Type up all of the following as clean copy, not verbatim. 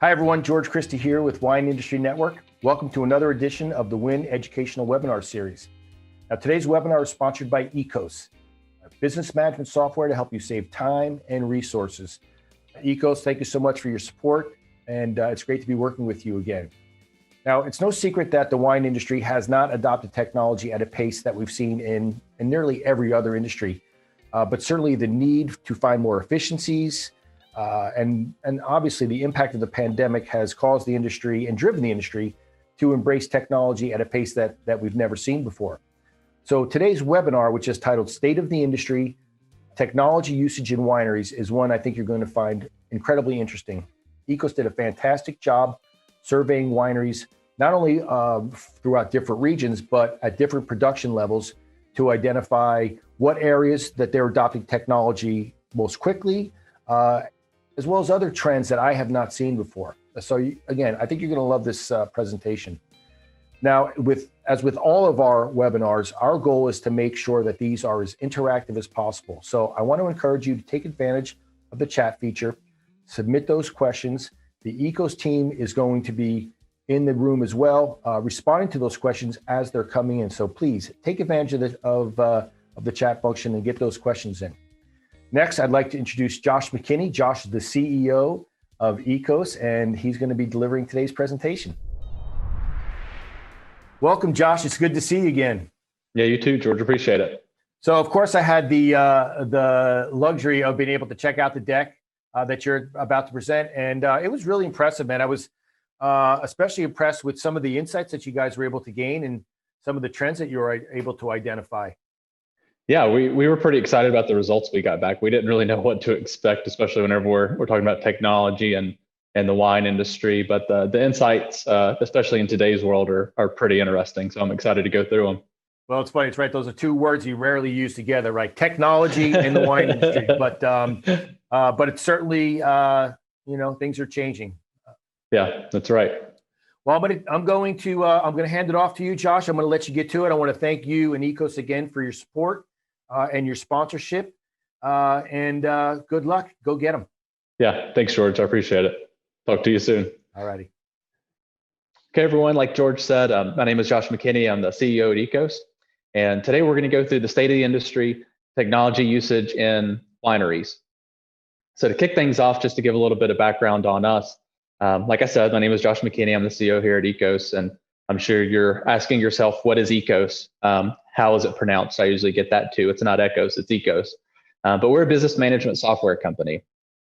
Hi everyone, George Christie here with Wine Industry Network. Welcome to another edition of the Win Educational Webinar Series. Now today's webinar is sponsored by Ekos, a business management software to help you save time and resources. Ekos, thank you so much for your support, and it's great to be working with you again. Now, it's no secret that the wine industry has not adopted technology at a pace that we've seen in nearly every other industry, but certainly the need to find more efficiencies, and obviously the impact of the pandemic has caused the industry and driven the industry to embrace technology at a pace that we've never seen before. So today's webinar, which is titled State of the Industry, Technology Usage in Wineries, is one I think you're going to find incredibly interesting. Ekos did a fantastic job surveying wineries, not only throughout different regions, but at different production levels to identify what areas that they're adopting technology most quickly, as well as other trends that I have not seen before. So again, I think you're going to love this presentation. Now, as with all of our webinars, our goal is to make sure that these are as interactive as possible. So I want to encourage you to take advantage of the chat feature, submit those questions. The Ekos team is going to be in the room as well, responding to those questions as they're coming in. So please take advantage of the chat function and get those questions in. Next, I'd like to introduce Josh McKinney. Josh is the CEO of Ekos, and he's going to be delivering today's presentation. Welcome, Josh. It's good to see you again. Yeah, you too, George. Appreciate it. So, of course, I had the luxury of being able to check out the deck that you're about to present, and it was really impressive, man. I was especially impressed with some of the insights that you guys were able to gain and some of the trends that you were able to identify. Yeah, we were pretty excited about the results we got back. We didn't really know what to expect, especially whenever we're talking about technology and the wine industry. But the insights, especially in today's world, are pretty interesting. So I'm excited to go through them. Well, it's funny. It's right. Those are two words you rarely use together, right? Technology and the wine industry. But it's certainly, things are changing. Yeah, that's right. Well, I'm going to hand it off to you, Josh. I'm going to let you get to it. I want to thank you and Ekos again for your support and your sponsorship. And good luck. Go get them. Yeah, thanks, George. I appreciate it. Talk to you soon. All righty. Okay, everyone. Like George said, my name is Josh McKinney. I'm the CEO at Ekos. And today we're going to go through the state of the industry, technology usage in wineries. So to kick things off, just to give a little bit of background on us, like I said, my name is Josh McKinney. I'm the CEO here at Ekos, and I'm sure you're asking yourself, what is Ekos? How is it pronounced? I usually get that too. It's not Ekos, it's Ekos. But we're a business management software company.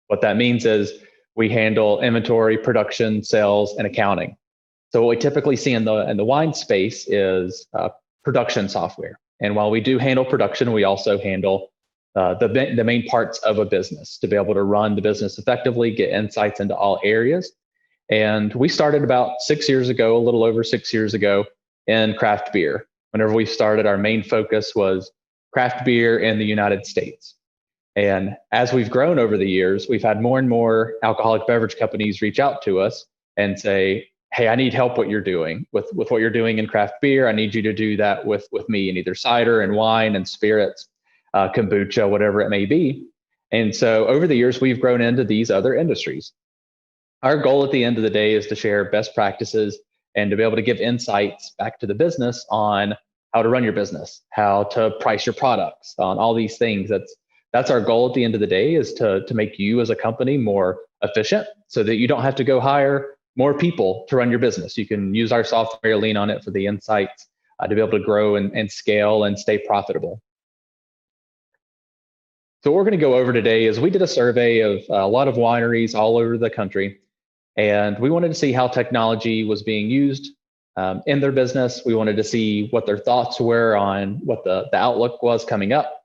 What that means is we handle inventory, production, sales, and accounting. So what we typically see in the wine space is production software. And while we do handle production, we also handle the main parts of a business to be able to run the business effectively, get insights into all areas. And we started about 6 years ago, a little over 6 years ago, in craft beer. Whenever we started, our main focus was craft beer in the United States. And as we've grown over the years, we've had more and more alcoholic beverage companies reach out to us and say, hey, I need help what you're doing with what you're doing in craft beer. I need you to do that with me in either cider and wine and spirits, kombucha, whatever it may be. And so over the years, we've grown into these other industries. Our goal at the end of the day is to share best practices and to be able to give insights back to the business on how to run your business, how to price your products, on all these things. That's our goal at the end of the day, is to make you as a company more efficient so that you don't have to go hire more people to run your business. You can use our software, lean on it for the insights to be able to grow and scale and stay profitable. So what we're going to go over today is we did a survey of a lot of wineries all over the country, and we wanted to see how technology was being used in their business. We wanted to see what their thoughts were on what the outlook was coming up.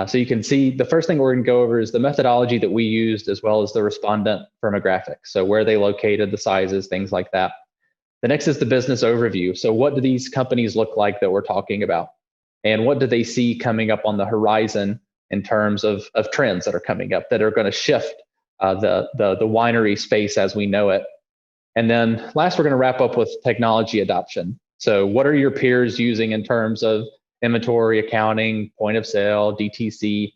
So you can see the first thing we're going to go over is the methodology that we used, as well as the respondent firmographics. So where they located, the sizes, things like that. The next is the business overview. So what do these companies look like that we're talking about? And what do they see coming up on the horizon in terms of trends that are coming up that are going to shift the winery space as we know it? And then last, we're going to wrap up with technology adoption. So what are your peers using in terms of inventory, accounting, point of sale, DTC?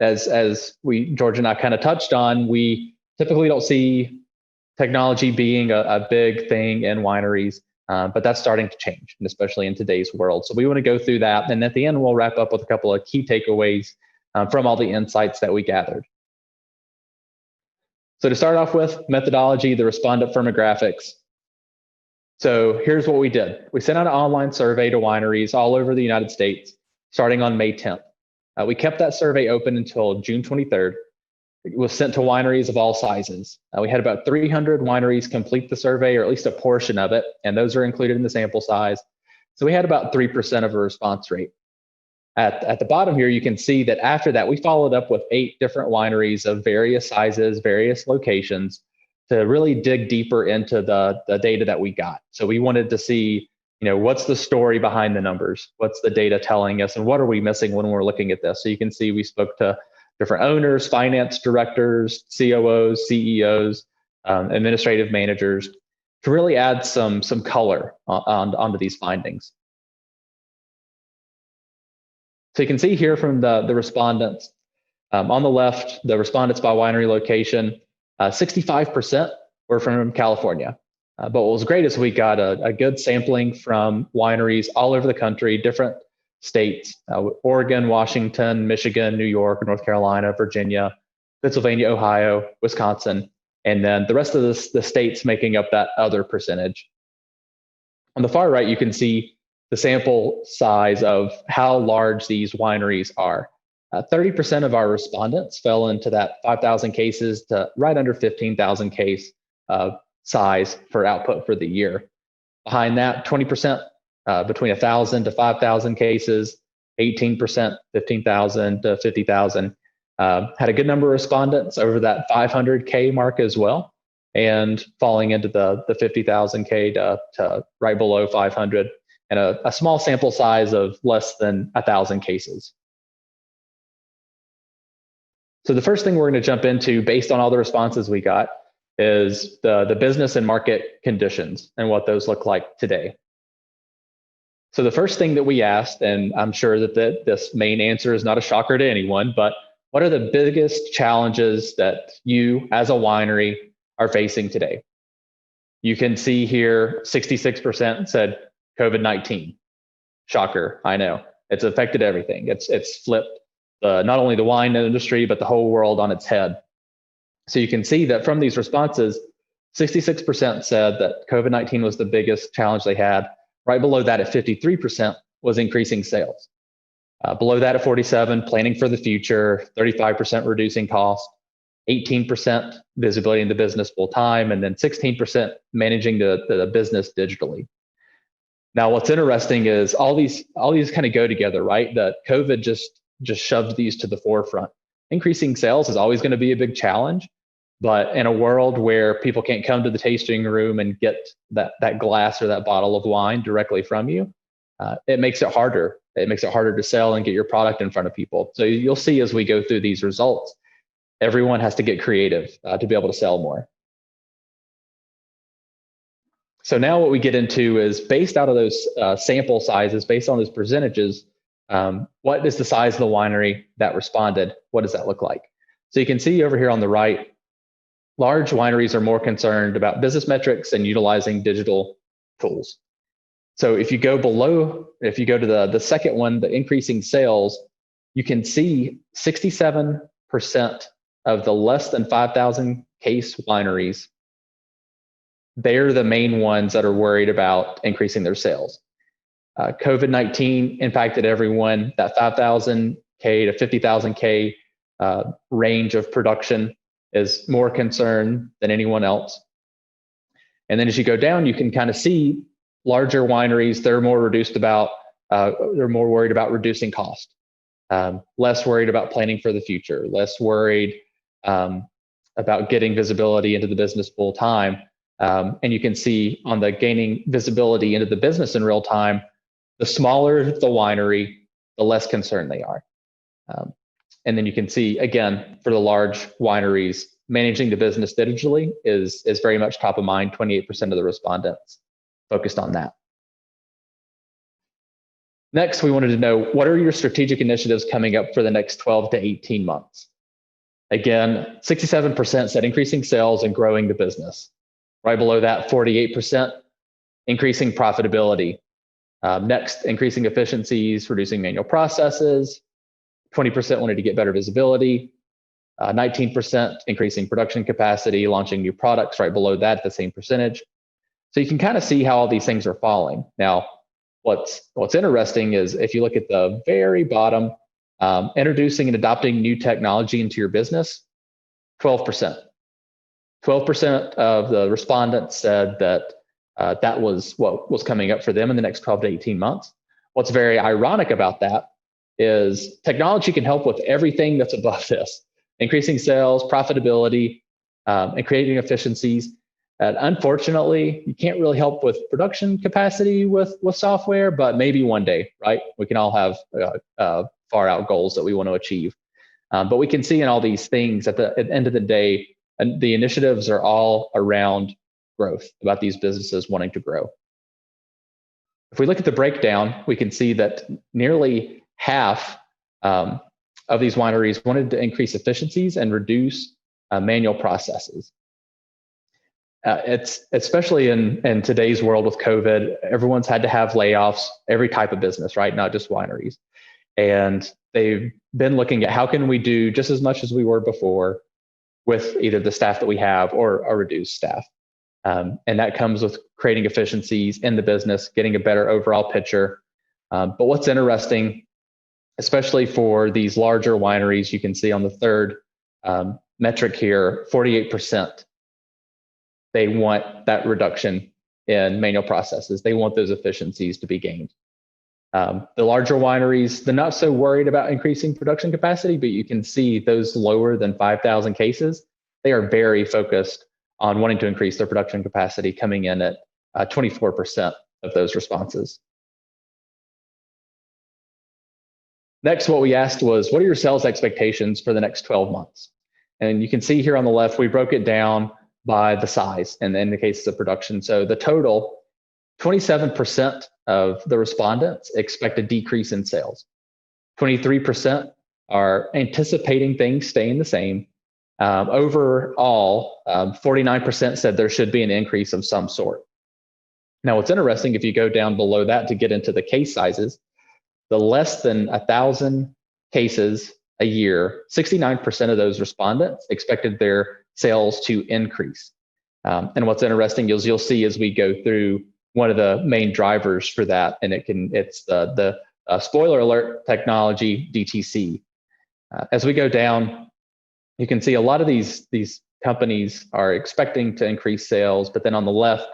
As George and I kind of touched on, we typically don't see technology being a big thing in wineries, but that's starting to change, and especially in today's world. So we want to go through that. And at the end, we'll wrap up with a couple of key takeaways from all the insights that we gathered. So to start off with, methodology, the respondent firmographics. So here's what we did. We sent out an online survey to wineries all over the United States, starting on May 10th. We kept that survey open until June 23rd. It was sent to wineries of all sizes. We had about 300 wineries complete the survey, or at least a portion of it, and those are included in the sample size. So we had about 3% of a response rate. At the bottom here, you can see that after that, we followed up with 8 different wineries of various sizes, various locations, to really dig deeper into the data that we got. So we wanted to see, what's the story behind the numbers? What's the data telling us? And what are we missing when we're looking at this? So you can see we spoke to different owners, finance directors, COOs, CEOs, administrative managers, to really add some color onto these findings. So you can see here from the respondents, on the left, the respondents by winery location, 65% were from California. But what was great is we got a good sampling from wineries all over the country, different states, Oregon, Washington, Michigan, New York, North Carolina, Virginia, Pennsylvania, Ohio, Wisconsin, and then the rest of the states making up that other percentage. On the far right, you can see the sample size of how large these wineries are. 30% of our respondents fell into that 5,000 cases to right under 15,000 case size for output for the year. Behind that, 20% between 1,000 to 5,000 cases, 18%, 15,000 to 50,000. Had a good number of respondents over that 500K mark as well, and falling into the 50,000K to right below 500, and a small sample size of less than 1,000 cases. So the first thing we're going to jump into, based on all the responses we got, is the business and market conditions and what those look like today. So the first thing that we asked, and I'm sure that this main answer is not a shocker to anyone, but what are the biggest challenges that you as a winery are facing today? You can see here 66% said COVID-19. Shocker, I know. It's affected everything. It's flipped not only the wine industry, but the whole world on its head. So you can see that from these responses, 66% said that COVID-19 was the biggest challenge they had. Right below that at 53% was increasing sales. Below that at 47%, planning for the future, 35% reducing cost, 18% visibility in the business full time, and then 16% managing the business digitally. Now, what's interesting is all these kind of go together, right? That COVID just shoved these to the forefront. Increasing sales is always going to be a big challenge, but in a world where people can't come to the tasting room and get that glass or that bottle of wine directly from you, it makes it harder. It makes it harder to sell and get your product in front of people. So you'll see as we go through these results, everyone has to get creative to be able to sell more. So now what we get into is, based out of those sample sizes, based on those percentages, what is the size of the winery that responded? What does that look like? So you can see over here on the right, large wineries are more concerned about business metrics and utilizing digital tools. So if you go to the second one, the increasing sales, you can see 67% of the less than 5,000 case wineries, they're the main ones that are worried about increasing their sales. COVID-19 impacted everyone. That 5,000K to 50,000K range of production is more concerned than anyone else. And then as you go down, you can kind of see larger wineries, they're more worried about reducing cost, less worried about planning for the future, less worried about getting visibility into the business full time. And you can see on the gaining visibility into the business in real time, the smaller the winery, the less concerned they are. And then you can see, again, for the large wineries, managing the business digitally is very much top of mind. 28% of the respondents focused on that. Next, we wanted to know, what are your strategic initiatives coming up for the next 12 to 18 months? Again, 67% said increasing sales and growing the business. Right below that, 48%, increasing profitability. Next, increasing efficiencies, reducing manual processes. 20% wanted to get better visibility. 19% increasing production capacity, launching new products right below that, the same percentage. So you can kind of see how all these things are falling. Now, what's interesting is if you look at the very bottom, introducing and adopting new technology into your business, 12%. 12% of the respondents said that that was what was coming up for them in the next 12 to 18 months. What's very ironic about that is technology can help with everything that's above this, increasing sales, profitability, and creating efficiencies. And unfortunately, you can't really help with production capacity with software, but maybe one day, right? We can all have far out goals that we want to achieve. But we can see in all these things at the end of the day, and the initiatives are all around growth, about these businesses wanting to grow. If we look at the breakdown, we can see that nearly half of these wineries wanted to increase efficiencies and reduce manual processes. It's especially in today's world with COVID, everyone's had to have layoffs, every type of business, right? Not just wineries. And they've been looking at how can we do just as much as we were before with either the staff that we have or a reduced staff. And that comes with creating efficiencies in the business, getting a better overall picture. But what's interesting, especially for these larger wineries, you can see on the third metric here, 48%. They want that reduction in manual processes. They want those efficiencies to be gained. The larger wineries, they're not so worried about increasing production capacity, but you can see those lower than 5,000 cases, they are very focused on wanting to increase their production capacity, coming in at 24% of those responses. Next, what we asked was, what are your sales expectations for the next 12 months? And you can see here on the left, we broke it down by the size and in the cases of production. So the total, 27% of the respondents expect a decrease in sales. 23% are anticipating things staying the same. Overall, 49% said there should be an increase of some sort. Now, what's interesting, if you go down below that to get into the case sizes, the less than 1,000 cases a year, 69% of those respondents expected their sales to increase. And what's interesting is you'll see as we go through one of the main drivers for that, and it's the spoiler alert technology, DTC. As we go down, you can see a lot of these companies are expecting to increase sales, but then on the left,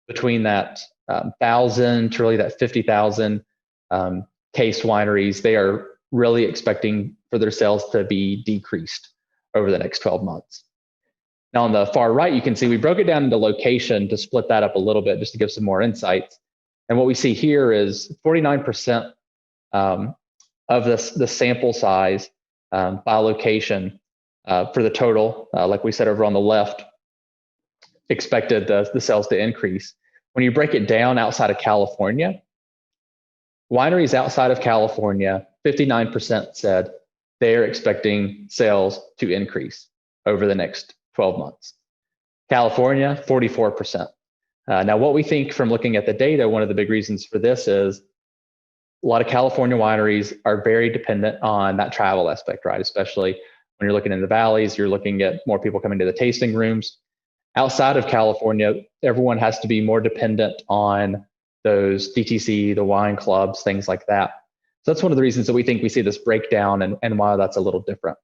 between that 1,000 to really that 50,000 case wineries, they are really expecting for their sales to be decreased over the next 12 months. Now on the far right, you can see we broke it down into location to split that up a little bit just to give some more insights. And what we see here is 49% of the sample size by location for the total, like we said over on the left, expected the sales to increase. When you break it down outside of California, wineries outside of California, 59% said they're expecting sales to increase over the next 12 months. California, 44%. Now, what we think from looking at the data, one of the big reasons for this is a lot of California wineries are very dependent on that travel aspect, right? Especially when you're looking in the valleys, you're looking at more people coming to the tasting rooms. Outside of California, everyone has to be more dependent on those DTC, the wine clubs, things like that. So that's one of the reasons that we think we see this breakdown and why that's a little different.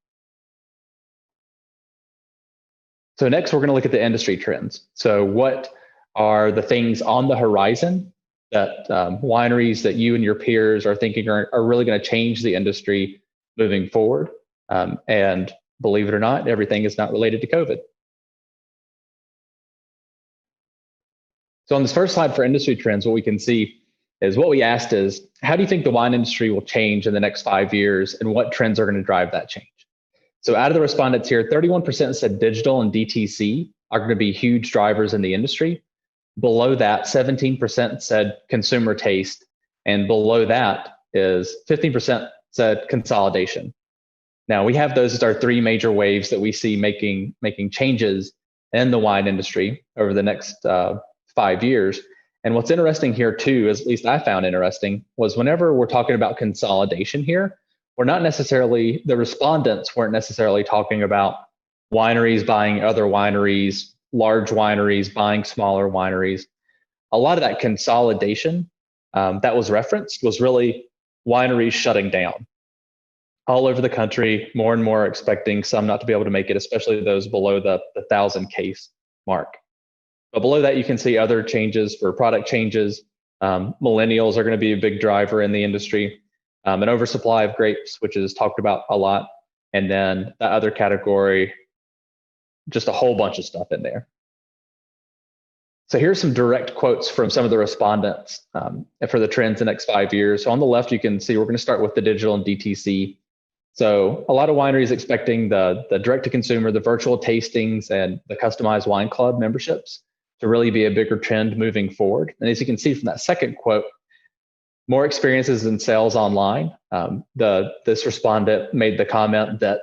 So next, we're going to look at the industry trends. So what are the things on the horizon that wineries that you and your peers are thinking are really going to change the industry moving forward? And believe it or not, everything is not related to COVID. So on this first slide for industry trends, what we can see is what we asked is, how do you think the wine industry will change in the next 5 years and what trends are going to drive that change? So out of the respondents here, 31% said digital and DTC are going to be huge drivers in the industry. Below that, 17% said consumer taste. And below that is 15% said consolidation. Now we have those as our three major waves that we see making changes in the wine industry over the next 5 years. And what's interesting here too, at least I found interesting, was whenever we're talking about consolidation here, we're not necessarily, the respondents weren't necessarily talking about wineries buying other wineries, large wineries buying smaller wineries. A lot of that consolidation that was referenced was really wineries shutting down all over the country, more and more expecting some not to be able to make it, especially those below the 1,000 case mark. But below that, you can see other changes for product changes. Millennials are going to be a big driver in the industry. An oversupply of grapes, which is talked about a lot. And then the other category, just a whole bunch of stuff in there. So here's some direct quotes from some of the respondents for the trends in the next 5 years. So on the left, you can see we're going to start with the digital and DTC. So a lot of wineries expecting the direct-to-consumer, the virtual tastings, and the customized wine club memberships to really be a bigger trend moving forward. And as you can see from that second quote, more experiences and sales online. This respondent made the comment that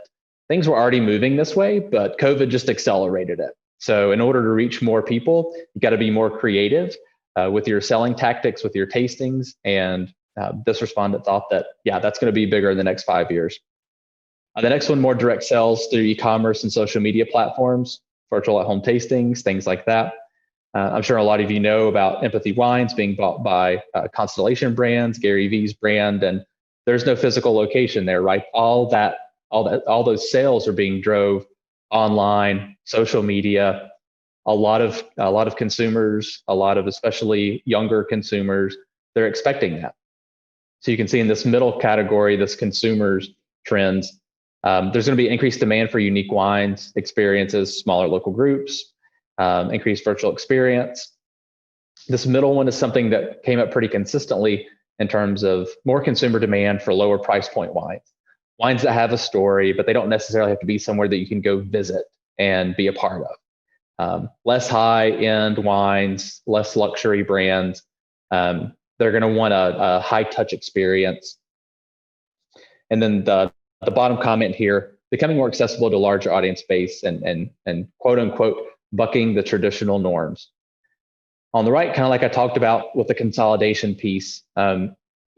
things were already moving this way, but COVID just accelerated it. So in order to reach more people, you got to be more creative with your selling tactics, with your tastings. And this respondent thought that, yeah, that's going to be bigger in the next 5 years. The next one, more direct sales through e-commerce and social media platforms, virtual at-home tastings, things like that. I'm sure a lot of you know about Empathy Wines being bought by Constellation Brands, Gary V's brand, and there's no physical location there, right? All those sales are being drove online, social media. A lot of consumers, a lot of especially younger consumers, they're expecting that. So you can see in this middle category, this consumers trends, there's going to be increased demand for unique wines, experiences, smaller local groups, increased virtual experience. This middle one is something that came up pretty consistently in terms of more consumer demand for lower price point wines that have a story, but they don't necessarily have to be somewhere that you can go visit and be a part of. Less high-end wines, less luxury brands. They're going to want a high-touch experience. And then the bottom comment here, becoming more accessible to a larger audience base and quote unquote, bucking the traditional norms. On the right, kind of like I talked about with the consolidation piece,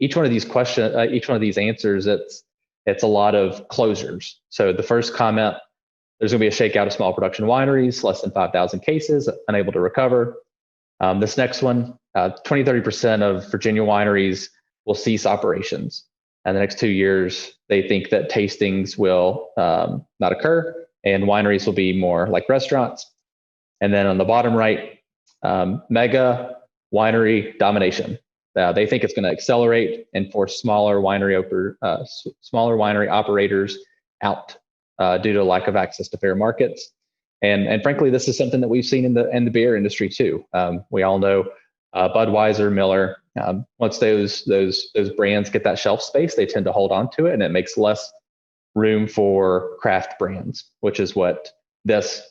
each one of these questions, each one of these answers, it's a lot of closures. So the first comment, there's going to be a shakeout of small production wineries, less than 5,000 cases, unable to recover. This next one, 20-30% of Virginia wineries will cease operations. In the next 2 years, they think that tastings will not occur and wineries will be more like restaurants. And then on the bottom right, mega winery domination. They think it's going to accelerate and force smaller winery operators out due to lack of access to fair markets. And frankly, this is something that we've seen in the beer industry too. We all know Budweiser, Miller. Once those brands get that shelf space, they tend to hold on to it, and it makes less room for craft brands, which is what this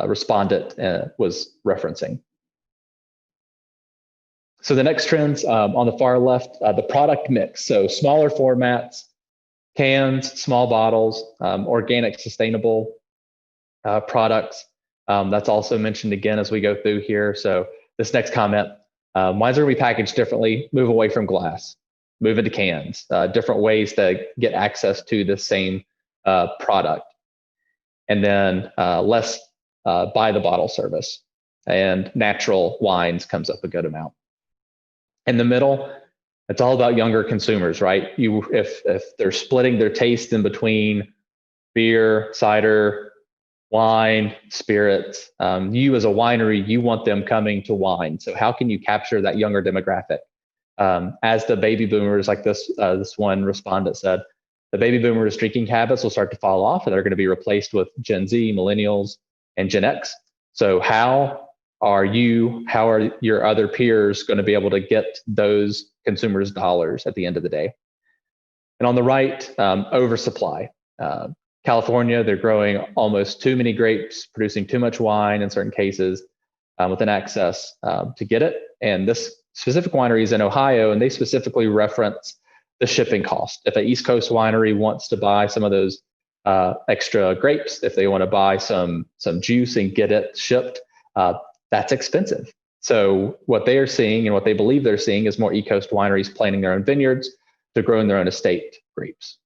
respondent was referencing. So the next trends on the far left, the product mix. So smaller formats, cans, small bottles, organic, sustainable products. That's also mentioned again as we go through here. So this next comment, wines are going to be packaged differently, move away from glass, move into cans, different ways to get access to the same product. And then less by the bottle service, and natural wines comes up a good amount. In the middle, it's all about younger consumers, right? If they're splitting their taste in between beer, cider, wine, spirits, you as a winery, you want them coming to wine. So how can you capture that younger demographic? As the baby boomers, like this one respondent said, the baby boomers' drinking habits will start to fall off, and they're going to be replaced with Gen Z, millennials, and Gen X. So how are your other peers going to be able to get those consumers' dollars at the end of the day? And on the right, oversupply. California, they're growing almost too many grapes, producing too much wine in certain cases, with an access to get it. And this specific winery is in Ohio, and they specifically reference the shipping cost. If an East Coast winery wants to buy some of those extra grapes, if they want to buy some juice and get it shipped, that's expensive. So what they are seeing and what they believe they're seeing is more Ekos wineries planting their own vineyards to grow in their own estate grapes.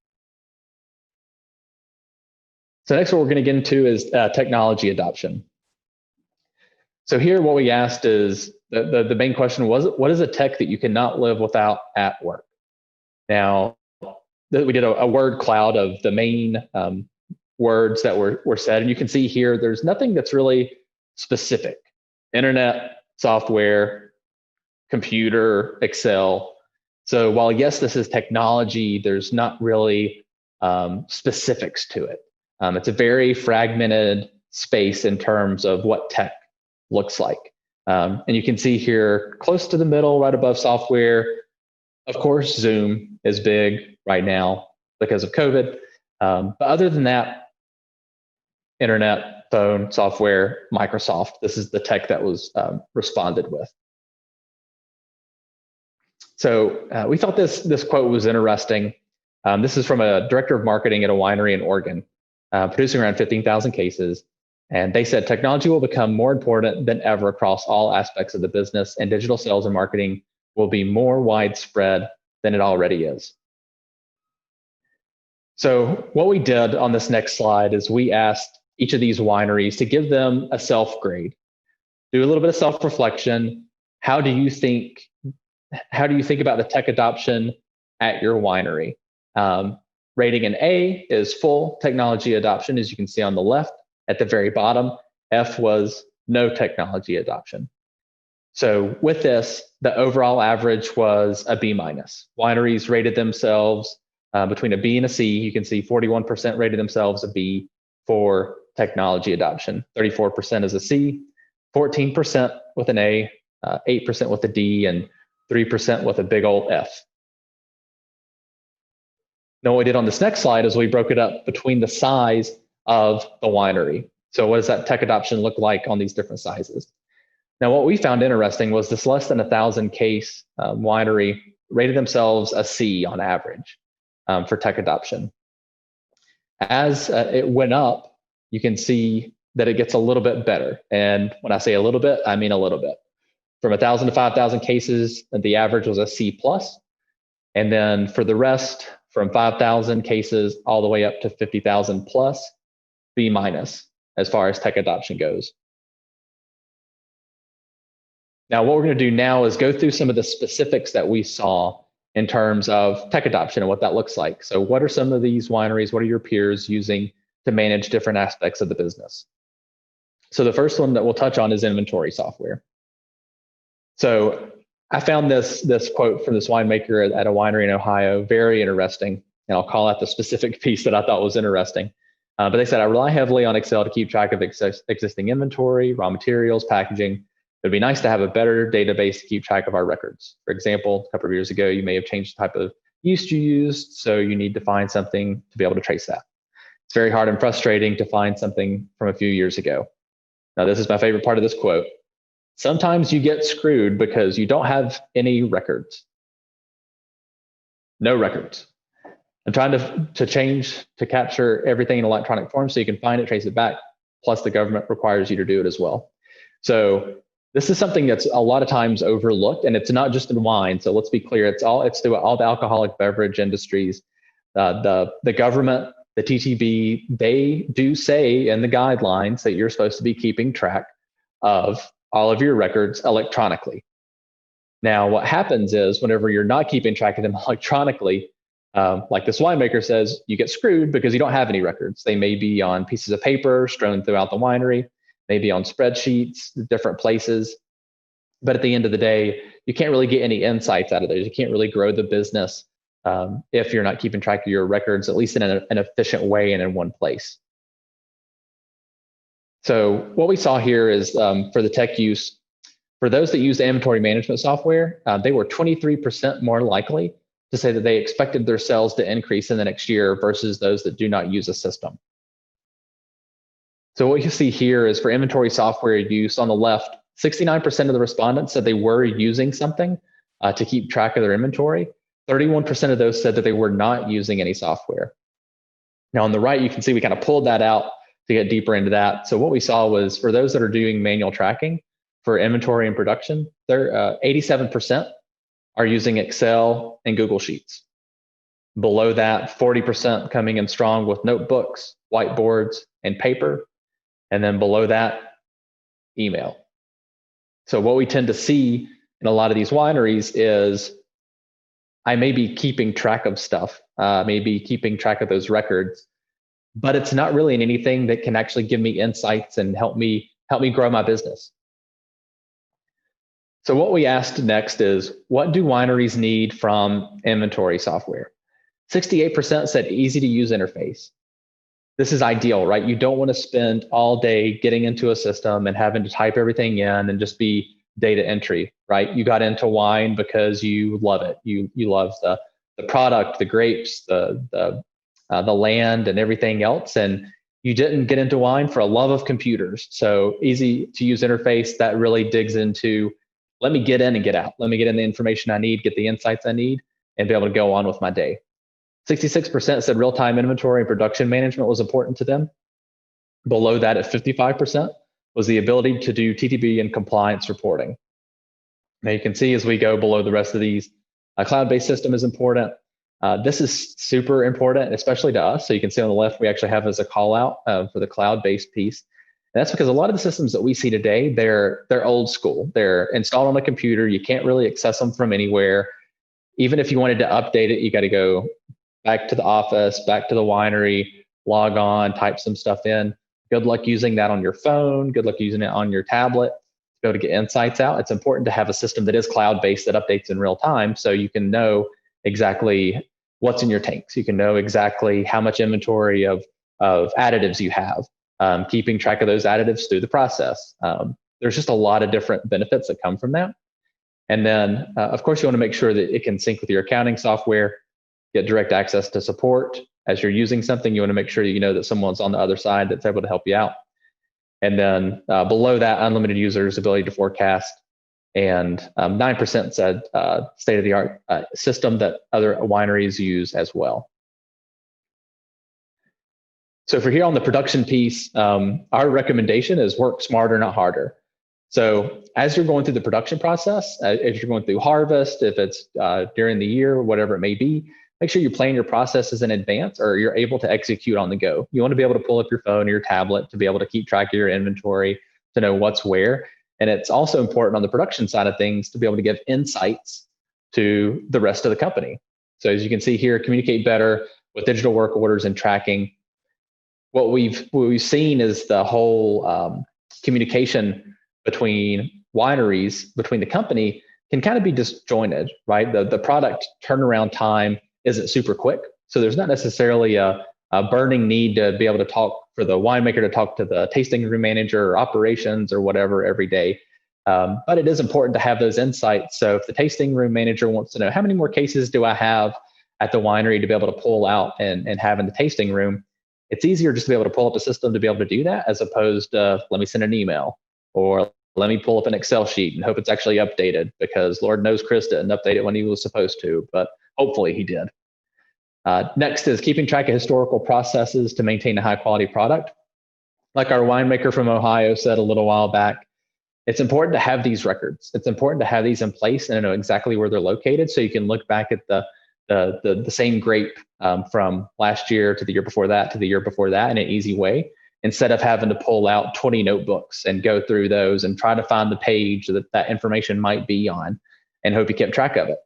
So next, what we're going to get into is technology adoption. So here, what we asked is the main question was, what is a tech that you cannot live without at work? Now, we did a word cloud of the main words that were said, and you can see here, there's nothing that's really specific. Internet, software, computer, Excel. So while yes, this is technology, there's not really specifics to it. It's a very fragmented space in terms of what tech looks like. And you can see here, close to the middle, right above software, of course, Zoom is big right now because of COVID. But other than that, internet, phone, software, Microsoft, this is the tech that was responded with. So we thought this quote was interesting. This is from a director of marketing at a winery in Oregon, producing around 15,000 cases. And they said, technology will become more important than ever across all aspects of the business, and digital sales and marketing will be more widespread than it already is. So what we did on this next slide is we asked each of these wineries to give them a self-grade, do a little bit of self-reflection. How do you think about the tech adoption at your winery? Rating an A is full technology adoption, as you can see on the left. At the very bottom, F was no technology adoption. So with this, the overall average was a B minus. Wineries rated themselves between a B and a C. You can see 41% rated themselves a B for technology adoption. 34% is a C, 14% with an A, 8% with a D, and 3% with a big old F. Now what we did on this next slide is we broke it up between the size of the winery. So what does that tech adoption look like on these different sizes? Now, what we found interesting was this less than 1,000 case winery rated themselves a C on average for tech adoption. As it went up, you can see that it gets a little bit better. And when I say a little bit, I mean a little bit. From 1,000 to 5,000 cases, the average was a C plus. And then for the rest, from 5,000 cases all the way up to 50,000 plus, B minus as far as tech adoption goes. Now, what we're going to do now is go through some of the specifics that we saw in terms of tech adoption and what that looks like. So what are some of these wineries, what are your peers using to manage different aspects of the business? So the first one that we'll touch on is inventory software. So I found this quote from this winemaker at a winery in Ohio very interesting, and I'll call out the specific piece that I thought was interesting. But they said, I rely heavily on Excel to keep track of existing inventory, raw materials, packaging. It'd be nice to have a better database to keep track of our records. For example, a couple of years ago, you may have changed the type of yeast you used, so you need to find something to be able to trace that. It's very hard and frustrating to find something from a few years ago. Now, this is my favorite part of this quote. Sometimes you get screwed because you don't have any records. No records. I'm trying to capture everything in electronic form so you can find it, trace it back, plus the government requires you to do it as well. So this is something that's a lot of times overlooked, and it's not just in wine. So let's be clear, it's through all the alcoholic beverage industries. The government, the TTB, they do say in the guidelines that you're supposed to be keeping track of all of your records electronically. Now, what happens is whenever you're not keeping track of them electronically, like this winemaker says, you get screwed because you don't have any records. They may be on pieces of paper strewn throughout the winery, maybe on spreadsheets, different places. But at the end of the day, you can't really get any insights out of those. You can't really grow the business if you're not keeping track of your records, at least in an efficient way and in one place. So what we saw here is for the tech use, for those that use the inventory management software, they were 23% more likely to say that they expected their sales to increase in the next year versus those that do not use a system. So what you see here is for inventory software use on the left, 69% of the respondents said they were using something to keep track of their inventory. 31% of those said that they were not using any software. Now on the right, you can see we kind of pulled that out to get deeper into that. So what we saw was for those that are doing manual tracking for inventory and production, they're 87% are using Excel and Google Sheets. Below that, 40% coming in strong with notebooks, whiteboards, and paper. And then below that, email. So what we tend to see in a lot of these wineries is I may be keeping track of stuff, maybe keeping track of those records, but it's not really in anything that can actually give me insights and help me grow my business. So what we asked next is, what do wineries need from inventory software? 68% said easy to use interface. This is ideal, right? You don't want to spend all day getting into a system and having to type everything in and just be data entry, right? You got into wine because you love it. You love the product, the grapes, the land, and everything else. And you didn't get into wine for a love of computers. So easy to use interface that really digs into, let me get in and get out. Let me get in the information I need, get the insights I need, and be able to go on with my day. 66% said real-time inventory and production management was important to them. Below that at 55% was the ability to do TTB and compliance reporting. Now you can see as we go below the rest of these, a cloud-based system is important. This is super important, especially to us. So you can see on the left, we actually have as a call out for the cloud-based piece. And that's because a lot of the systems that we see today, they're old school. They're installed on a computer. You can't really access them from anywhere. Even if you wanted to update it, you got to go back to the office, back to the winery, log on, type some stuff in. Good luck using that on your phone. Good luck using it on your tablet to be able to get insights out. It's important to have a system that is cloud-based that updates in real time so you can know exactly what's in your tanks. You can know exactly how much inventory of additives you have, keeping track of those additives through the process. There's just a lot of different benefits that come from that. And then, of course, you want to make sure that it can sync with your accounting software, get direct access to support. As you're using something, you want to make sure that you know that someone's on the other side that's able to help you out. And then below that, unlimited users, ability to forecast, and 9% said state-of-the-art system that other wineries use as well. So for here on the production piece, our recommendation is work smarter, not harder. So as you're going through the production process, if you're going through harvest, if it's during the year, whatever it may be, make sure you plan your processes in advance or you're able to execute on the go. You want to be able to pull up your phone or your tablet to be able to keep track of your inventory, to know what's where. And it's also important on the production side of things to be able to give insights to the rest of the company. So as you can see here, communicate better with digital work orders and tracking. What we've seen is the whole communication between wineries, between the company, can kind of be disjointed, right? The product turnaround time isn't super quick. So there's not necessarily a burning need to be able to talk for the winemaker to talk to the tasting room manager or operations or whatever every day. But it is important to have those insights. So if the tasting room manager wants to know how many more cases do I have at the winery to be able to pull out and have in the tasting room, it's easier just to be able to pull up a system to be able to do that as opposed to let me send an email or let me pull up an Excel sheet and hope it's actually updated, because Lord knows Chris didn't update it when he was supposed to, but hopefully he did. Next is keeping track of historical processes to maintain a high quality product. Like our winemaker from Ohio said a little while back, it's important to have these records. It's important to have these in place and know exactly where they're located so you can look back at the same grape from last year to the year before that to the year before that in an easy way, instead of having to pull out 20 notebooks and go through those and try to find the page that that information might be on and hope you kept track of it.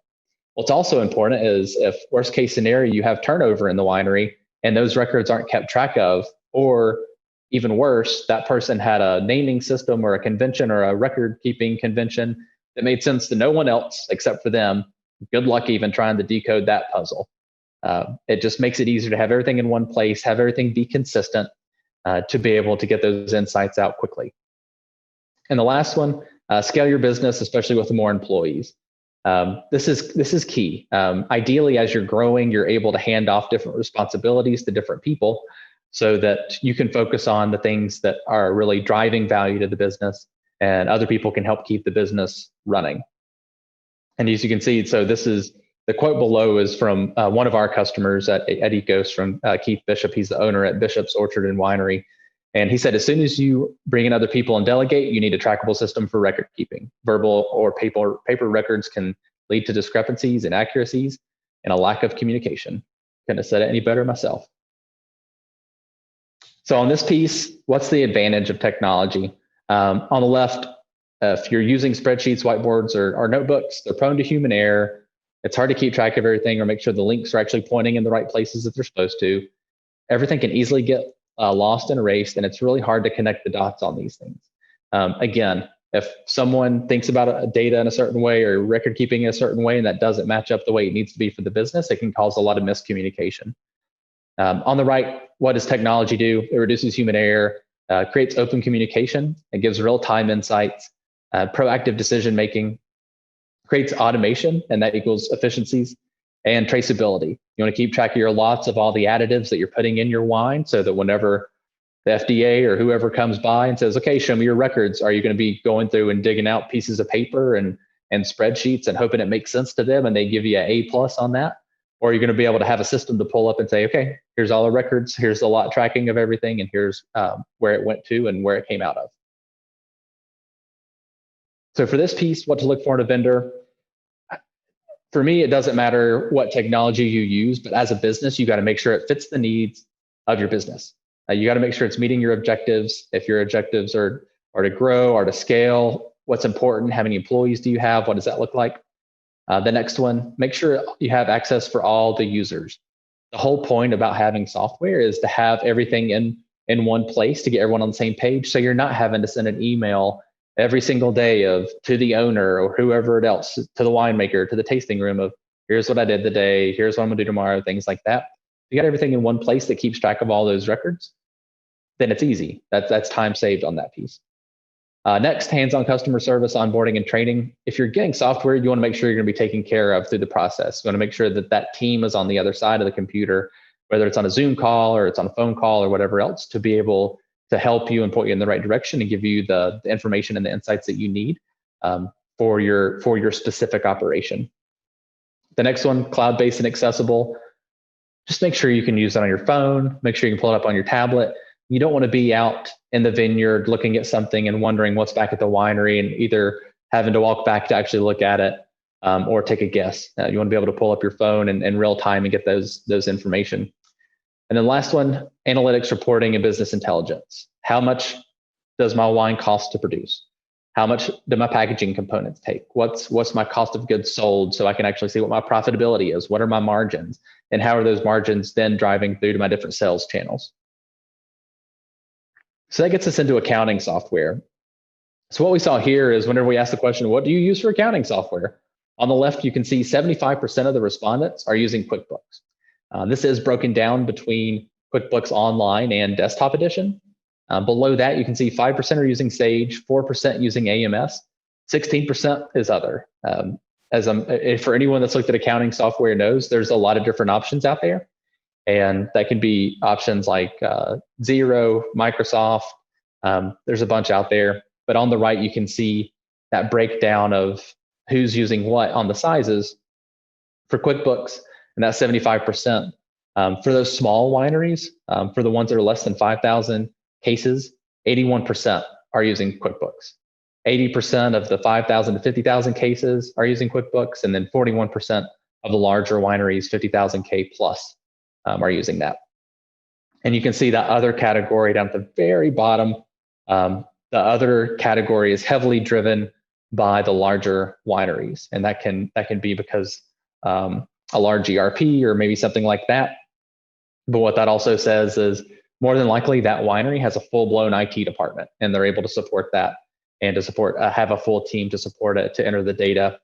What's also important is if worst case scenario, you have turnover in the winery and those records aren't kept track of, or even worse, that person had a naming system or a convention or a record keeping convention that made sense to no one else except for them. Good luck even trying to decode that puzzle. It just makes it easier to have everything in one place, have everything be consistent, to be able to get those insights out quickly. And the last one, scale your business, especially with more employees. This is key. Ideally, as you're growing, you're able to hand off different responsibilities to different people so that you can focus on the things that are really driving value to the business, and other people can help keep the business running. And as you can see, so this is The quote below is from one of our customers at Ekos, from Keith Bishop. He's the owner at Bishop's Orchard and Winery. And he said, as soon as you bring in other people and delegate, you need a trackable system for record keeping. Verbal or paper records can lead to discrepancies, inaccuracies, and a lack of communication. Couldn't have said it any better myself. So on this piece, what's the advantage of technology? On the left, if you're using spreadsheets, whiteboards, or notebooks, they're prone to human error. It's hard to keep track of everything or make sure the links are actually pointing in the right places that they're supposed to. Everything can easily get lost and erased, and it's really hard to connect the dots on these things. Again, if someone thinks about data in a certain way or record keeping in a certain way, and that doesn't match up the way it needs to be for the business, it can cause a lot of miscommunication. On the right, what does technology do? It reduces human error, creates open communication, it gives real-time insights, proactive decision-making, creates automation, and that equals efficiencies, and traceability. You want to keep track of your lots of all the additives that you're putting in your wine, so that whenever the FDA or whoever comes by and says, okay, show me your records, are you going to be going through and digging out pieces of paper and spreadsheets and hoping it makes sense to them and they give you an A+ on that? Or are you going to be able to have a system to pull up and say, okay, here's all the records, here's the lot tracking of everything, and here's where it went to and where it came out of. So for this piece, what to look for in a vendor, for me, it doesn't matter what technology you use, but as a business, you got to make sure it fits the needs of your business. You got to make sure it's meeting your objectives. If your objectives are to grow or to scale, what's important? How many employees do you have? What does that look like? The next one, make sure you have access for all the users. The whole point about having software is to have everything in one place to get everyone on the same page. So you're not having to send an email every single day to the owner or whoever else, to the winemaker, to the tasting room of, here's what I did today, here's what I'm gonna do tomorrow, things like that. You got everything in one place that keeps track of all those records, then it's easy. That's time saved on that piece. Next, hands-on customer service, onboarding, and training. If you're getting software, you wanna make sure you're gonna be taken care of through the process. You wanna make sure that that team is on the other side of the computer, whether it's on a Zoom call or it's on a phone call or whatever else, to be able to help you and point you in the right direction and give you the information and the insights that you need for your specific operation. The next one, cloud-based and accessible. Just make sure you can use it on your phone. Make sure you can pull it up on your tablet. You don't want to be out in the vineyard looking at something and wondering what's back at the winery and either having to walk back to actually look at it or take a guess. You want to be able to pull up your phone in real time and get those information. And then last one, analytics, reporting, and business intelligence. How much does my wine cost to produce? How much do my packaging components take? What's my cost of goods sold, so I can actually see what my profitability is? What are my margins? And how are those margins then driving through to my different sales channels? So that gets us into accounting software. So what we saw here is whenever we ask the question, what do you use for accounting software? On the left, you can see 75% of the respondents are using QuickBooks. This is broken down between QuickBooks Online and Desktop Edition. Below that, you can see 5% are using Sage, 4% using AMS, 16% is other. For anyone that's looked at accounting software knows, there's a lot of different options out there. And that can be options like Xero, Microsoft. There's a bunch out there. But on the right, you can see that breakdown of who's using what on the sizes for QuickBooks. And that's 75%. For those small wineries, for the ones that are less than 5,000 cases, 81% are using QuickBooks. 80% of the 5,000 to 50,000 cases are using QuickBooks, and then 41% of the larger wineries, 50,000 K plus, are using that. And you can see that other category down at the very bottom. The other category is heavily driven by the larger wineries, and that can be because a large ERP or maybe something like that. But what that also says is more than likely that winery has a full-blown IT department, and they're able to support that and to support have a full team to support it, to enter the data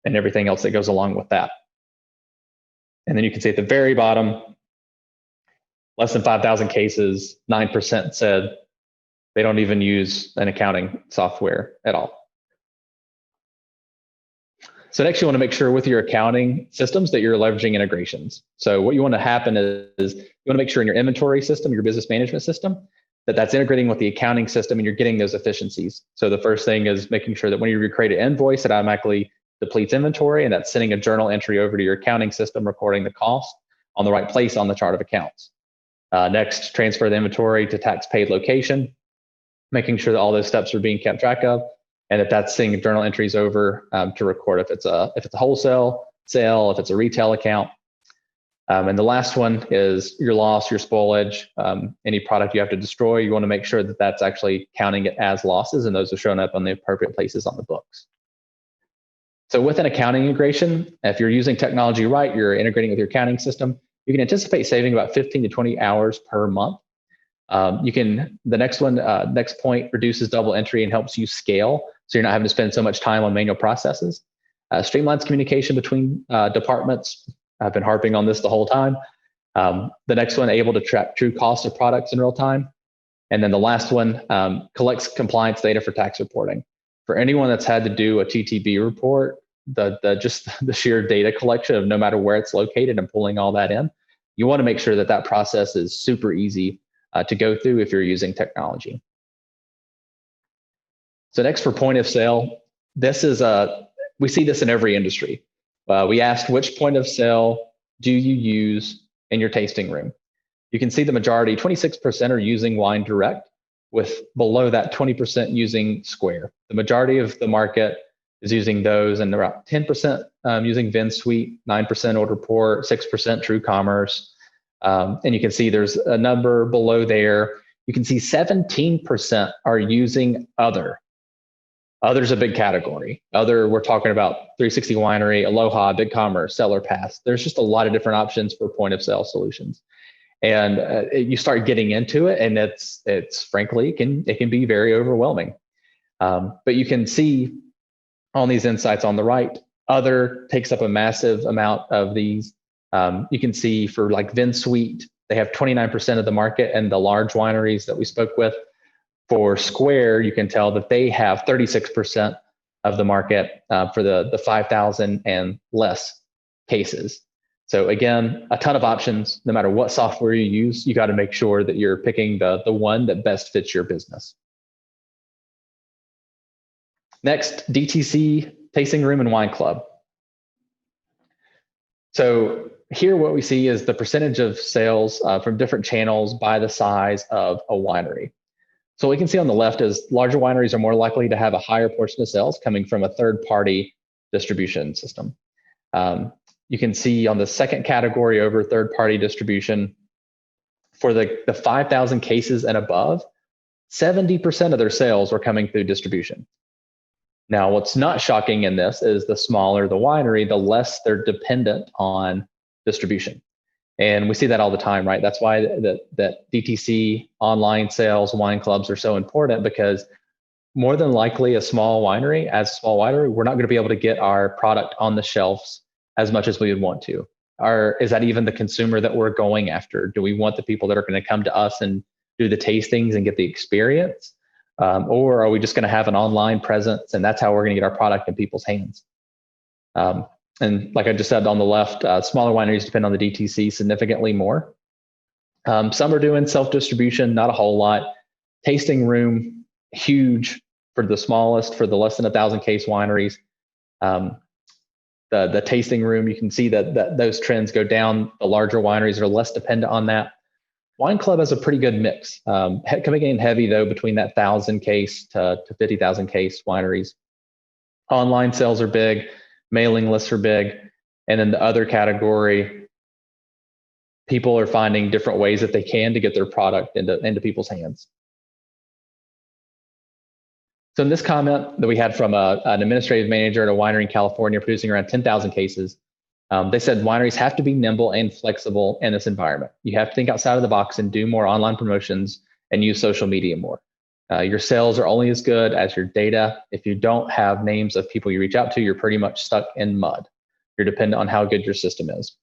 and everything else that goes along with that. And then you can see at the very bottom, less than 5,000 cases, 9% said they don't even use an accounting software at all. So next, you want to make sure with your accounting systems that you're leveraging integrations. So what you want to happen is you want to make sure in your inventory system, your business management system, that's integrating with the accounting system and you're getting those efficiencies. So the first thing is making sure that when you create an invoice, it automatically depletes inventory, and that's sending a journal entry over to your accounting system, recording the cost on the right place on the chart of accounts. Next, transfer the inventory to tax paid location, making sure that all those steps are being kept track of, and that that's sending journal entries over to record if it's a wholesale sale, if it's a retail account. And the last one is your loss, your spoilage, any product you have to destroy. You want to make sure that that's actually counting it as losses, and those are shown up on the appropriate places on the books. So with an accounting integration, if you're using technology right, you're integrating with your accounting system, you can anticipate saving about 15 to 20 hours per month. The next point reduces double entry and helps you scale, so you're not having to spend so much time on manual processes. Streamlines communication between departments. I've been harping on this the whole time. The next one, able to track true cost of products in real time. And then the last one, collects compliance data for tax reporting. For anyone that's had to do a TTB report, just the sheer data collection of no matter where it's located and pulling all that in, you want to make sure that that process is super easy to go through if you're using technology. So next, for point of sale, we see this in every industry. We asked, which point of sale do you use in your tasting room? You can see the majority, 26% are using Wine Direct, with below that 20% using Square. The majority of the market is using those, and around 10% using VinSuite, 9% Order Report, 6% True Commerce. And you can see there's a number below there. You can see 17% are using Other. Other's a big category. Other, we're talking about 360 Winery, Aloha, BigCommerce, Seller Pass. There's just a lot of different options for point of sale solutions. And you start getting into it, and it's frankly, it can be very overwhelming. But you can see on these insights on the right, Other takes up a massive amount of these. You can see for like VinSuite, they have 29% of the market, and the large wineries that we spoke with. For Square, you can tell that they have 36% of the market for the 5,000 and less cases. So again, a ton of options. No matter what software you use, you got to make sure that you're picking the one that best fits your business. Next, DTC, Tasting Room and Wine Club. So here what we see is the percentage of sales from different channels by the size of a winery. So what we can see on the left is larger wineries are more likely to have a higher portion of sales coming from a third-party distribution system. You can see on the second category over third-party distribution, for the 5,000 cases and above, 70% of their sales were coming through distribution. Now, what's not shocking in this is the smaller the winery, the less they're dependent on distribution. And we see that all the time, right? That's why that DTC, online sales, wine clubs are so important, because more than likely as a small winery, we're not going to be able to get our product on the shelves as much as we would want to. Is that even the consumer that we're going after? Do we want the people that are going to come to us and do the tastings and get the experience? Or are we just going to have an online presence, and that's how we're going to get our product in people's hands? And like I just said on the left, smaller wineries depend on the DTC significantly more. Some are doing self-distribution, not a whole lot. Tasting room, huge for the smallest, for the less than 1,000 case wineries. The tasting room, you can see that those trends go down. The larger wineries are less dependent on that. Wine Club has a pretty good mix, coming in heavy though between that 1,000 case to 50,000 case wineries. Online sales are big, mailing lists are big, and then the other category, people are finding different ways that they can to get their product into people's hands. So in this comment that we had from an administrative manager at a winery in California producing around 10,000 cases, they said wineries have to be nimble and flexible in this environment. You have to think outside of the box and do more online promotions and use social media more. Your sales are only as good as your data. If you don't have names of people you reach out to, you're pretty much stuck in mud. You're dependent on how good your system is.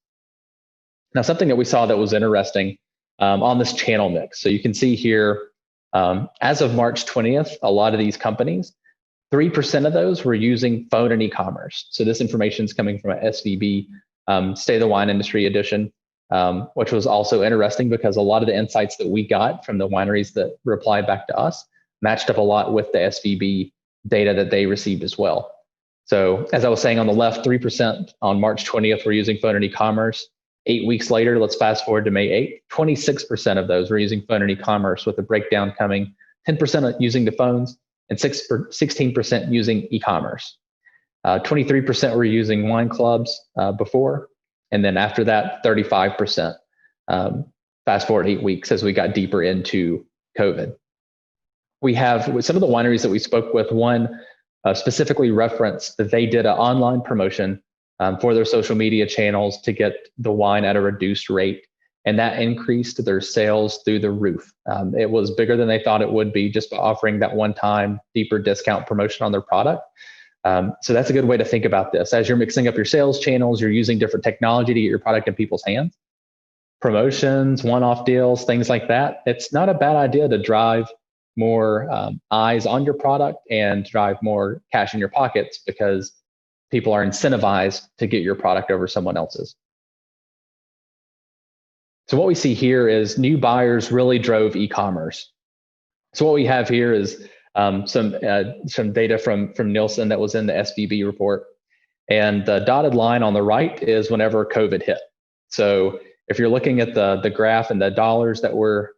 Now, something that we saw that was interesting on this channel mix. So you can see here, as of March 20th, a lot of these companies, 3% of those were using phone and e-commerce. So this information is coming from an SVB State of the Wine Industry edition, which was also interesting because a lot of the insights that we got from the wineries that replied back to us matched up a lot with the SVB data that they received as well. So as I was saying on the left, 3% on March 20th were using phone and e-commerce. 8 weeks later, let's fast forward to May 8th, 26% of those were using phone and e-commerce, with the breakdown coming 10% using the phones and 16% using e-commerce. 23% were using wine clubs before, and then after that, 35%. Fast forward 8 weeks as we got deeper into COVID. We have, with some of the wineries that we spoke with, one specifically referenced that they did an online promotion for their social media channels to get the wine at a reduced rate, and that increased their sales through the roof. It was bigger than they thought it would be, just by offering that one-time deeper discount promotion on their product. So that's a good way to think about this. As you're mixing up your sales channels, you're using different technology to get your product in people's hands. Promotions, one-off deals, things like that. It's not a bad idea to drive more eyes on your product and drive more cash in your pockets, because people are incentivized to get your product over someone else's. So what we see here is new buyers really drove e-commerce. So what we have here is some data from Nielsen that was in the SVB report. And the dotted line on the right is whenever COVID hit. So if you're looking at the graph and the dollars that were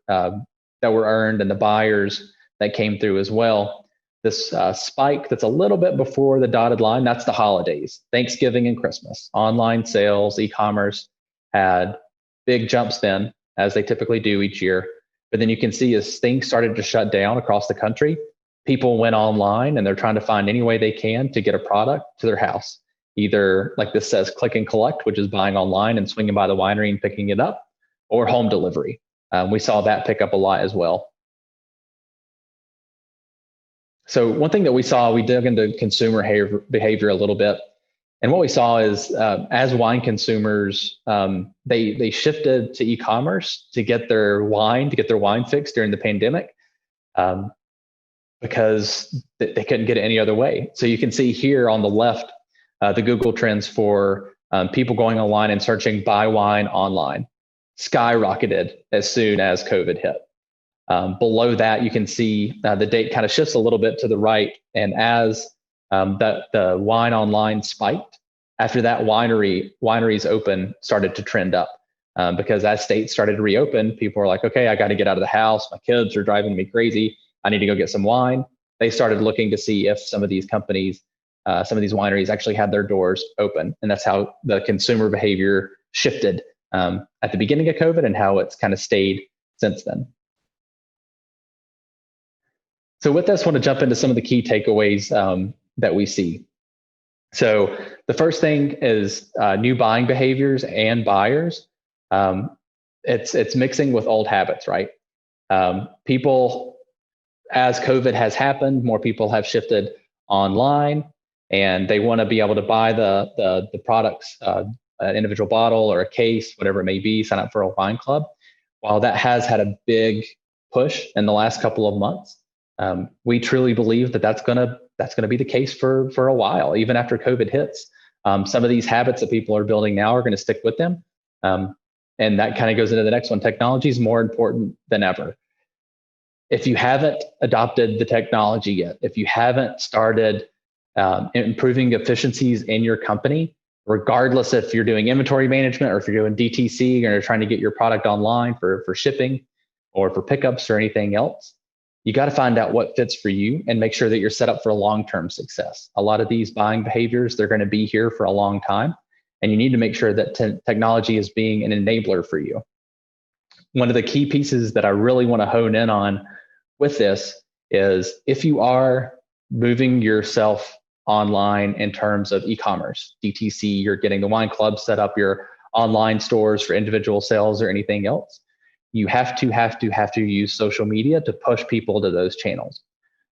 earned and the buyers that came through as well, this spike that's a little bit before the dotted line, that's the holidays, Thanksgiving and Christmas. Online sales, e-commerce had big jumps then, as they typically do each year. But then you can see as things started to shut down across the country, people went online and they're trying to find any way they can to get a product to their house. Either, like this says, click and collect, which is buying online and swinging by the winery and picking it up, or home delivery. We saw that pick up a lot as well. So one thing that we saw, we dug into consumer behavior a little bit. And what we saw is as wine consumers, they shifted to e-commerce to get their wine fixed during the pandemic, because they couldn't get it any other way. So you can see here on the left, the Google trends for people going online and searching buy wine online skyrocketed as soon as COVID hit. Below that, you can see the date kind of shifts a little bit to the right. And as the wine online spiked, after that, wineries open started to trend up, because as states started to reopen, people were like, okay, I got to get out of the house. My kids are driving me crazy. I need to go get some wine. They started looking to see if some of these companies, some of these wineries actually had their doors open. And that's how the consumer behavior shifted at the beginning of COVID, and how it's kind of stayed since then. So with this, I want to jump into some of the key takeaways that we see. So the first thing is new buying behaviors and buyers. It's mixing with old habits, right? People, as COVID has happened, more people have shifted online, and they want to be able to buy the products, an individual bottle or a case, whatever it may be, sign up for a wine club. While that has had a big push in the last couple of months, we truly believe that that's going to be the case for a while, even after COVID hits. Some of these habits that people are building now are going to stick with them. And that kind of goes into the next one. Technology is more important than ever. If you haven't adopted the technology yet, if you haven't started improving efficiencies in your company, regardless if you're doing inventory management or if you're doing DTC or you're trying to get your product online for shipping or for pickups or anything else, you got to find out what fits for you and make sure that you're set up for long-term success. A lot of these buying behaviors, they're going to be here for a long time, and you need to make sure that technology is being an enabler for you. One of the key pieces that I really want to hone in on with this is, if you are moving yourself online in terms of e-commerce, DTC, you're getting the wine club set up, your online stores for individual sales or anything else, you have to use social media to push people to those channels.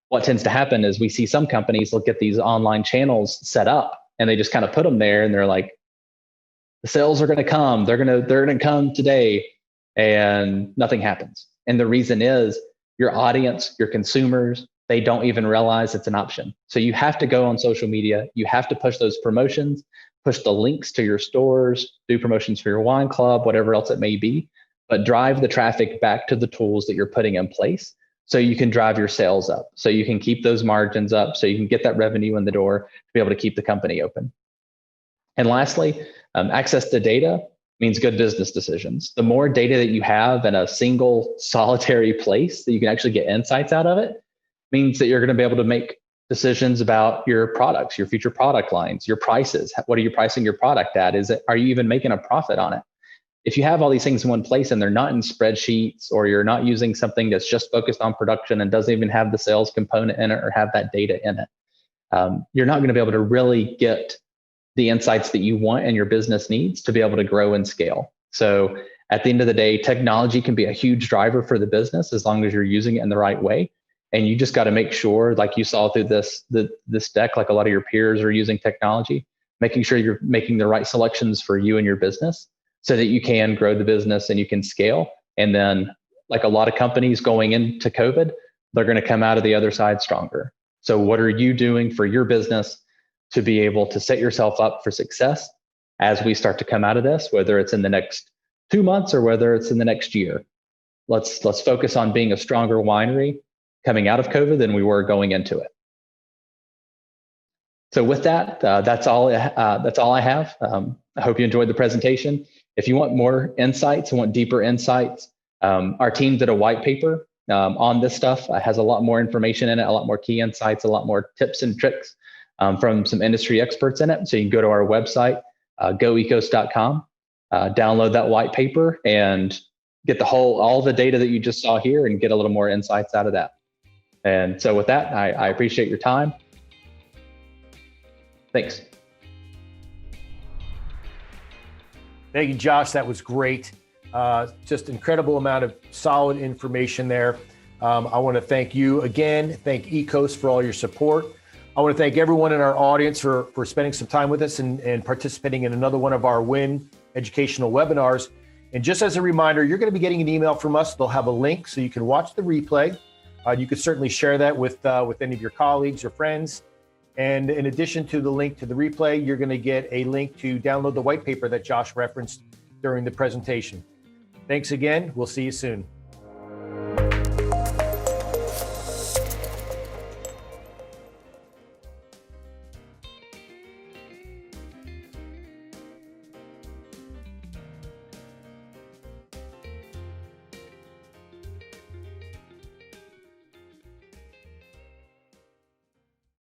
What tends to happen is we see some companies look at these online channels set up and they just kind of put them there, and they're like, the sales are going to come, they're going to come today, and nothing happens. And the reason is your audience, your consumers, they don't even realize it's an option. So you have to go on social media, you have to push those promotions, push the links to your stores, do promotions for your wine club, whatever else it may be, but drive the traffic back to the tools that you're putting in place so you can drive your sales up, so you can keep those margins up, so you can get that revenue in the door to be able to keep the company open. And lastly, access to data means good business decisions. The more data that you have in a single solitary place that you can actually get insights out of it means that you're going to be able to make decisions about your products, your future product lines, your prices. What are you pricing your product at? Are you even making a profit on it? If you have all these things in one place and they're not in spreadsheets, or you're not using something that's just focused on production and doesn't even have the sales component in it or have that data in it, you're not going to be able to really get the insights that you want and your business needs to be able to grow and scale. So at the end of the day, technology can be a huge driver for the business as long as you're using it in the right way. And you just got to make sure, like you saw through this deck, like a lot of your peers are using technology, making sure you're making the right selections for you and your business so that you can grow the business and you can scale. And then, like a lot of companies going into COVID, they're going to come out of the other side stronger. So what are you doing for your business to be able to set yourself up for success as we start to come out of this, whether it's in the next 2 months or whether it's in the next year? Let's focus on being a stronger winery coming out of COVID than we were going into it. So with that, that's all I have. I hope you enjoyed the presentation. If you want more insights and want deeper insights, our team did a white paper on this stuff. It has a lot more information in it, a lot more key insights, a lot more tips and tricks from some industry experts in it. So you can go to our website, goekos.com, download that white paper and get all the data that you just saw here and get a little more insights out of that. And so with that, I appreciate your time. Thanks. Thank you, Josh. That was great. Just incredible amount of solid information there. I want to thank you again. Thank Ekos for all your support. I want to thank everyone in our audience for spending some time with us and participating in another one of our WIN educational webinars. And just as a reminder, you're going to be getting an email from us. They'll have a link so you can watch the replay. You could certainly share that with any of your colleagues or friends. And in addition to the link to the replay, you're going to get a link to download the white paper that Josh referenced during the presentation. Thanks again. We'll see you soon.